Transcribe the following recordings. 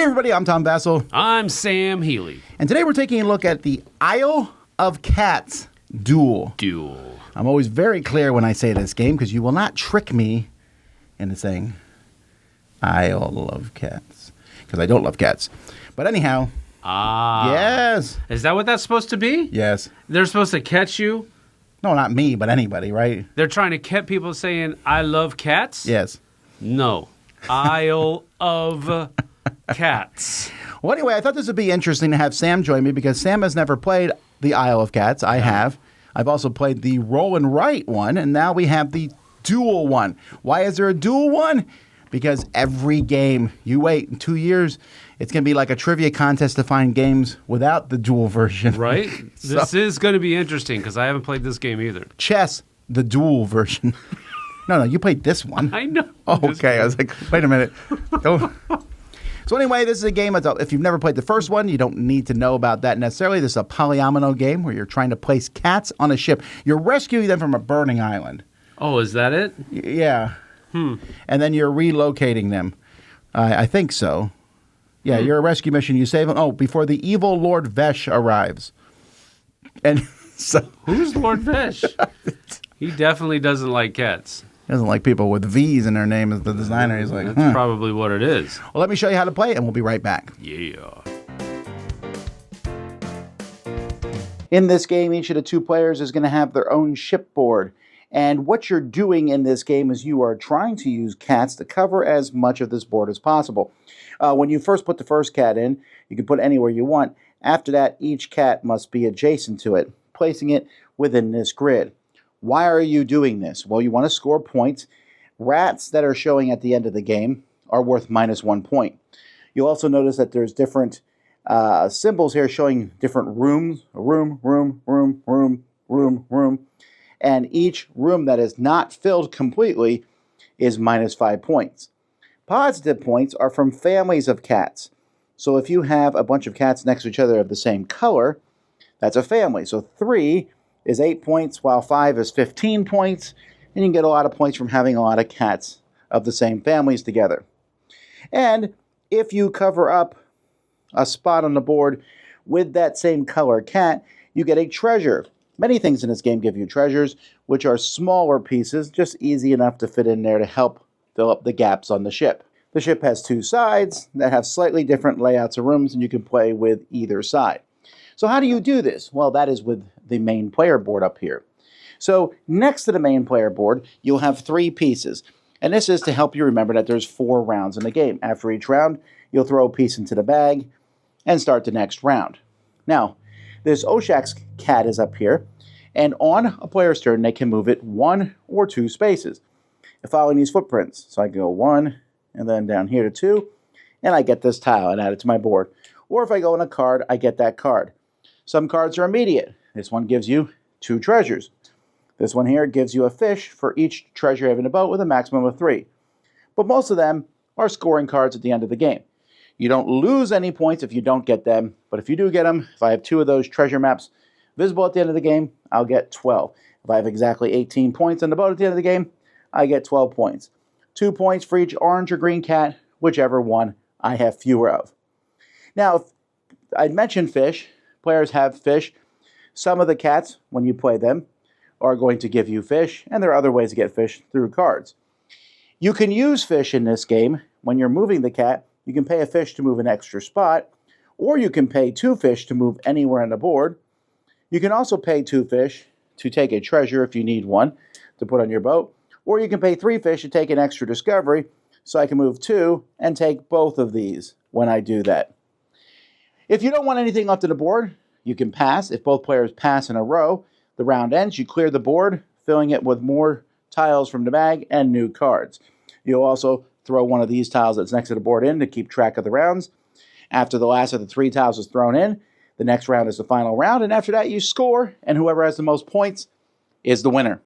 everybody, I'm Tom Vassell. I'm Sam Healy. And today we're taking a look at the Isle of Cats Duel. I'm always very clear when I say this game because you will not trick me into saying Isle of Cats because I don't love cats. But anyhow, yes. Is that what that's supposed to be? Yes. They're supposed to catch you? No, not me, but anybody, right? They're trying to catch people saying, I love cats? Yes. No. Isle of Cats. Well, anyway, I thought this would be interesting to have Sam join me because Sam has never played the Isle of Cats. I have. I've also played the roll and write one, and now we have the duel one. Why is there a duel one? Because every game, you wait in 2 years, it's going to be like a trivia contest to find games without the duel version. Right? This is going to be interesting because I haven't played this game either. Chess, the duel version. No, you played this one. I know. Oh, okay. I was like, wait a minute. So anyway, this is a game. If you've never played the first one, you don't need to know about that necessarily. This is a polyomino game where you're trying to place cats on a ship. You're rescuing them from a burning island. Oh, is that it? Yeah. And then you're relocating them. I think so. Yeah, you're a rescue mission. You save them. Oh, before the evil Lord Vesh arrives. And so... Who's Lord Vesh? He definitely doesn't like cats. He doesn't like people with V's in their name as the designer. He's like, That's probably what it is. Well, let me show you how to play it, and we'll be right back. Yeah. In this game, each of the two players is going to have their own shipboard. And what you're doing in this game is you are trying to use cats to cover as much of this board as possible. When you first put the first cat in, you can put it anywhere you want. After that, each cat must be adjacent to it, placing it within this grid. Why are you doing this? Well, you want to score points. Rats that are showing at the end of the game are worth -1 point. You'll also notice that there's different symbols here showing different rooms. Room. And each room that is not filled completely is -5 points. Positive points are from families of cats. So if you have a bunch of cats next to each other of the same color, that's a family. So 3 is 8 points, while 5 is 15 points, and you can get a lot of points from having a lot of cats of the same families together. And if you cover up a spot on the board with that same color cat, you get a treasure. Many things in this game give you treasures, which are smaller pieces, just easy enough to fit in there to help fill up the gaps on the ship. The ship has 2 sides that have slightly different layouts of rooms, and you can play with either side. So how do you do this? Well, that is with the main player board up here. So next to the main player board, you'll have 3 pieces. And this is to help you remember that there's 4 rounds in the game. After each round, you'll throw a piece into the bag and start the next round. Now, this Oshak's cat is up here, and on a player's turn, they can move it 1 or 2 spaces, following these footprints. So I go 1, and then down here to 2, and I get this tile and add it to my board. Or if I go on a card, I get that card. Some cards are immediate. This one gives you 2 treasures. This one here gives you a fish for each treasure you have in the boat with a maximum of 3. But most of them are scoring cards at the end of the game. You don't lose any points if you don't get them, but if you do get them, if I have 2 of those treasure maps visible at the end of the game, I'll get 12. If I have exactly 18 points on the boat at the end of the game, I get 12 points. 2 points for each orange or green cat, whichever one I have fewer of. Now, if I'd mentioned fish. Players have fish. Some of the cats, when you play them, are going to give you fish, and there are other ways to get fish through cards. You can use fish in this game. When you're moving the cat, you can pay a fish to move an extra spot, or you can pay 2 fish to move anywhere on the board. You can also pay 2 fish to take a treasure if you need one to put on your boat, or you can pay 3 fish to take an extra discovery, so I can move 2 and take both of these when I do that. If you don't want anything left on the board, you can pass. If both players pass in a row, the round ends. You clear the board, filling it with more tiles from the bag and new cards. You'll also throw one of these tiles that's next to the board in to keep track of the rounds. After the last of the 3 tiles is thrown in, the next round is the final round, and after that you score, and whoever has the most points is the winner.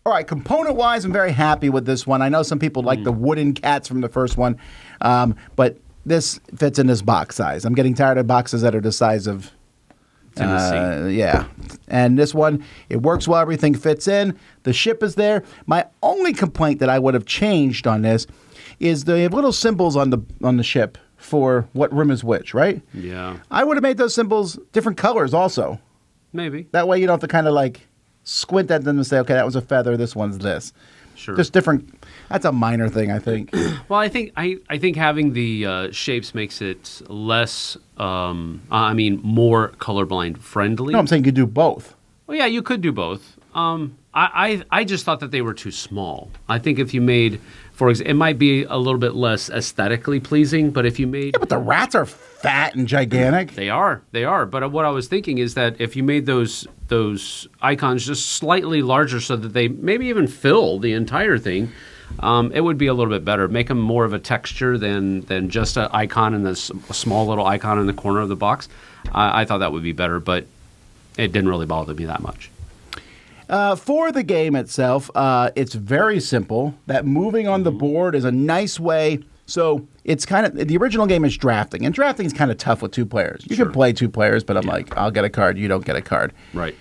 All right, component-wise, I'm very happy with this one. I know some people like the wooden cats from the first one, but this fits in this box size. I'm getting tired of boxes that are the size of Tennessee. Yeah. And this one, it works well. Everything fits in. The ship is there. My only complaint that I would have changed on this is they have little symbols on the ship for what room is which, right? Yeah. I would have made those symbols different colors also. Maybe. That way you don't have to kind of like squint at them and say, okay, that was a feather, this one's this. Sure. Just different. That's a minor thing, I think. Well, I think having the shapes makes it less, more colorblind friendly. No, I'm saying you could do both. Well, yeah, you could do both. I just thought that they were too small. I think if you made, for example, it might be a little bit less aesthetically pleasing, but if you made... Yeah, but the rats are fat and gigantic. They are. But what I was thinking is that if you made those icons just slightly larger so that they maybe even fill the entire thing, it would be a little bit better. Make them more of a texture than just an icon and this small little icon in the corner of the box. I thought that would be better, but it didn't really bother me that much. For the game itself, it's very simple. That moving on the board is a nice way. So it's kind of, the original game is drafting, and drafting is kind of tough with two players. You can play two players, but I'm like, I'll get a card, you don't get a card. Right.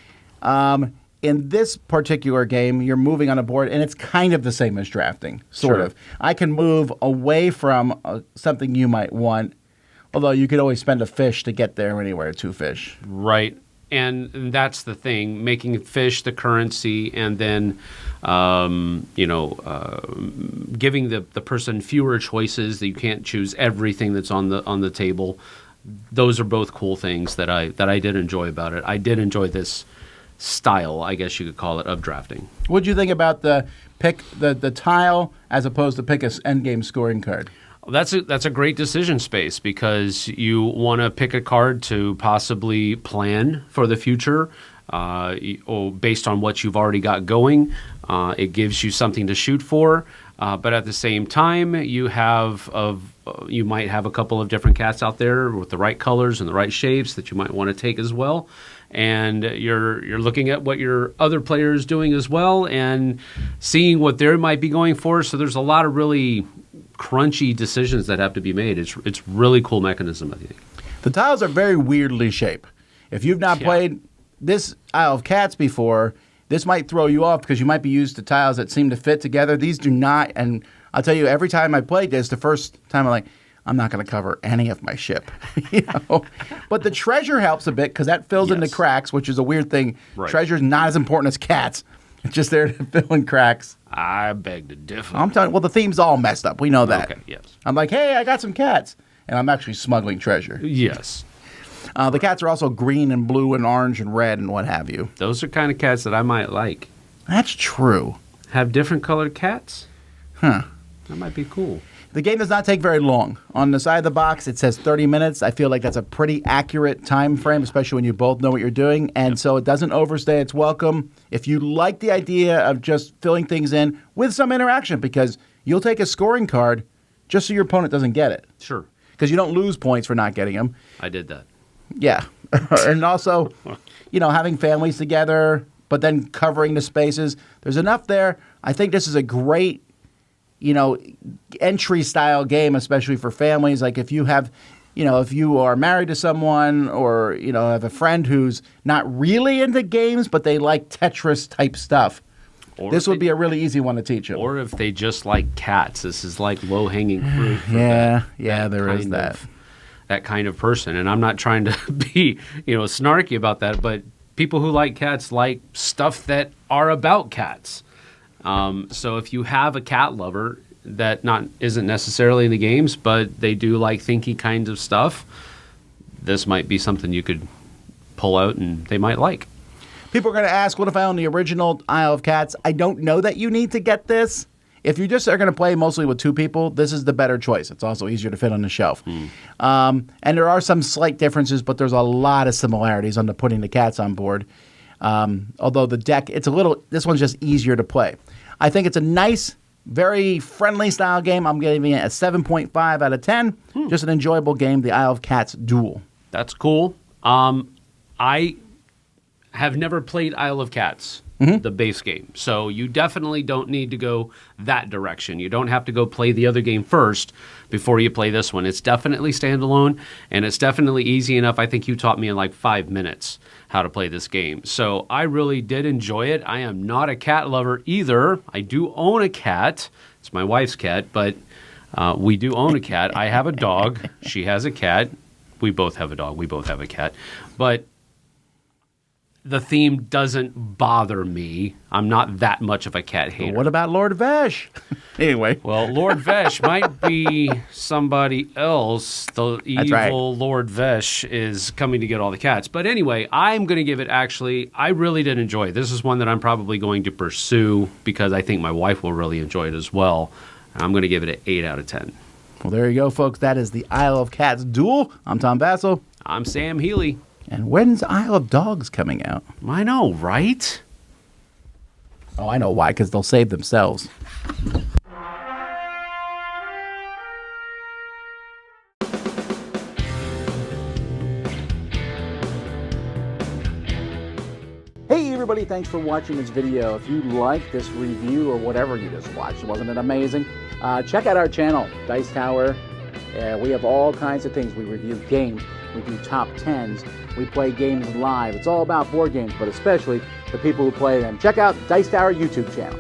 In this particular game, you're moving on a board, and it's kind of the same as drafting, sort of. I can move away from something you might want, although you could always spend a fish to get there anywhere, two fish. Right. And that's the thing, making fish the currency and then, giving the person fewer choices, that you can't choose everything that's on the table. Those are both cool things that I did enjoy about it. I did enjoy this style, I guess you could call it, of drafting. What'd you think about the tile as opposed to pick a endgame scoring card? That's a great decision space because you want to pick a card to possibly plan for the future based on what you've already got going. It gives you something to shoot for, but at the same time, you might have a couple of different cats out there with the right colors and the right shapes that you might want to take as well. And you're looking at what your other player is doing as well and seeing what they might be going for. So there's a lot of really crunchy decisions that have to be made. It's really cool mechanism, I think. The tiles are very weirdly shaped. If you've not played this Isle of Cats before, this might throw you off because you might be used to tiles that seem to fit together. These do not, and I'll tell you, every time I played this, the first time I'm not going to cover any of my ship. But the treasure helps a bit because that fills in the cracks, which is a weird thing. Right. Treasure's not as important as cats. It's just there to fill in cracks. I beg to differ. I'm telling you, well, the theme's all messed up. We know that. Okay, yes. I'm like, hey, I got some cats. And I'm actually smuggling treasure. Yes. The cats are also green and blue and orange and red and what have you. Those are kind of cats that I might like. That's true. Have different colored cats? Huh. That might be cool. The game does not take very long. On the side of the box, it says 30 minutes. I feel like that's a pretty accurate time frame, especially when you both know what you're doing. And so it doesn't overstay its welcome. If you like the idea of just filling things in with some interaction, because you'll take a scoring card just so your opponent doesn't get it. Sure. Because you don't lose points for not getting them. I did that. Yeah. And also, having families together, but then covering the spaces. There's enough there. I think this is a great entry style game, especially for families. Like if you have, if you are married to someone or, have a friend who's not really into games, but they like Tetris type stuff. This would be a really easy one to teach them. Or if they just like cats, this is like low hanging fruit. There is that. That kind of person. And I'm not trying to be, snarky about that, but people who like cats like stuff that are about cats. So if you have a cat lover that isn't necessarily in the games, but they do like thinky kinds of stuff, this might be something you could pull out and they might like. People are going to ask, what if I own the original Isle of Cats? I don't know that you need to get this. If you just are going to play mostly with two people, this is the better choice. It's also easier to fit on the shelf. And there are some slight differences, but there's a lot of similarities on the putting the cats on board. Although the deck, this one's just easier to play. I think it's a nice, very friendly style game. I'm giving it a 7.5 out of 10. Just an enjoyable game, the Isle of Cats Duel. That's cool. I have never played Isle of Cats. the base game. So you definitely don't need to go that direction. You don't have to go play the other game first before you play this one. It's definitely standalone, and it's definitely easy enough. I think you taught me in like 5 minutes how to play this game. So I really did enjoy it. I am not a cat lover either. I do own a cat. It's my wife's cat, but we do own a cat. I have a dog. She has a cat. We both have a dog. We both have a cat. But the theme doesn't bother me. I'm not that much of a cat hater. But what about Lord Vesh? Anyway. Well, Lord Vesh might be somebody else. The evil right. Lord Vesh is coming to get all the cats. But anyway, I'm going to give it I really did enjoy it. This is one that I'm probably going to pursue because I think my wife will really enjoy it as well. I'm going to give it an 8 out of 10. Well, there you go, folks. That is the Isle of Cats Duel. I'm Tom Bassel. I'm Sam Healy. And when's Isle of Dogs coming out? I know, right? Oh, I know why, because they'll save themselves. Hey everybody, thanks for watching this video. If you like this review or whatever you just watched, wasn't it amazing? Check out our channel, Dice Tower. We have all kinds of things. We review games, we do top 10s, we play games live. It's all about board games, but especially the people who play them. Check out Dice Tower YouTube channel.